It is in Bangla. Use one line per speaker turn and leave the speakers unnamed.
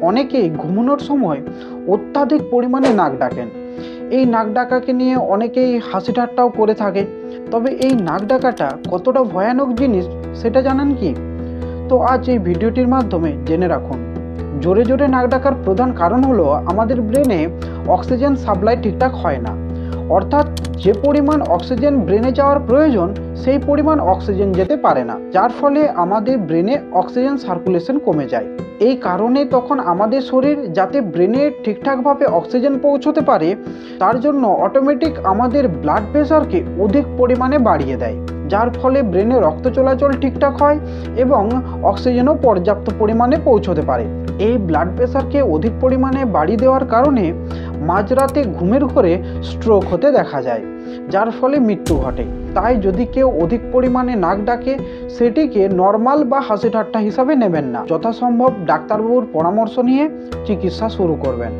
অনেকেই ঘুমানোর সময় অত্যাধিক পরিমাণে নাক ডাকেন। এই নাক ডাকাকে নিয়ে অনেকেই হাসি ঠাট্টাও করে থাকে। তবে এই নাক ডাকাটা কতটা ভয়ানক জিনিস সেটা জানেন কি? তো আজ এই ভিডিওটির মাধ্যমে জেনে রাখুন। জোরে জোরে নাক ডাকার প্রধান কারণ হলো আমাদের ব্রেনে অক্সিজেন সাপ্লাই ঠিকঠাক হয় না। অর্থাৎ যে পরিমাণ অক্সিজেন ব্রেনে যাওয়ার প্রয়োজন সেই পরিমাণ অক্সিজেন যেতে পারে না, যার ফলে আমাদের ব্রেনে অক্সিজেন সার্কুলেশন কমে যায়। এই কারণে তখন আমাদের শরীর যাতে ব্রেনে ঠিকঠাকভাবে অক্সিজেন পৌঁছতে পারে তার জন্য অটোমেটিক আমাদের ব্লাড প্রেশারকে অধিক পরিমাণে বাড়িয়ে দেয়, যার ফলে ব্রেনে রক্ত চলাচল ঠিকঠাক হয় এবং অক্সিজেনও পর্যাপ্ত পরিমাণে পৌঁছতে পারে। এই ব্লাড প্রেশারকে অধিক পরিমাণে বাড়িয়ে দেওয়ার কারণে মাঝরাতে ঘুমের ঘোরে স্ট্রোক হতে দেখা যায়, যার ফলে মৃত্যু ঘটে। তাই যদি কেউ অধিক পরিমাণে নাক ডাকে সেটিকে নর্মাল বা হাসি ঠাট্টা হিসাবে নেবেন না। যথাসম্ভব ডাক্তারবাবুর পরামর্শ নিয়ে চিকিৎসা শুরু করবেন।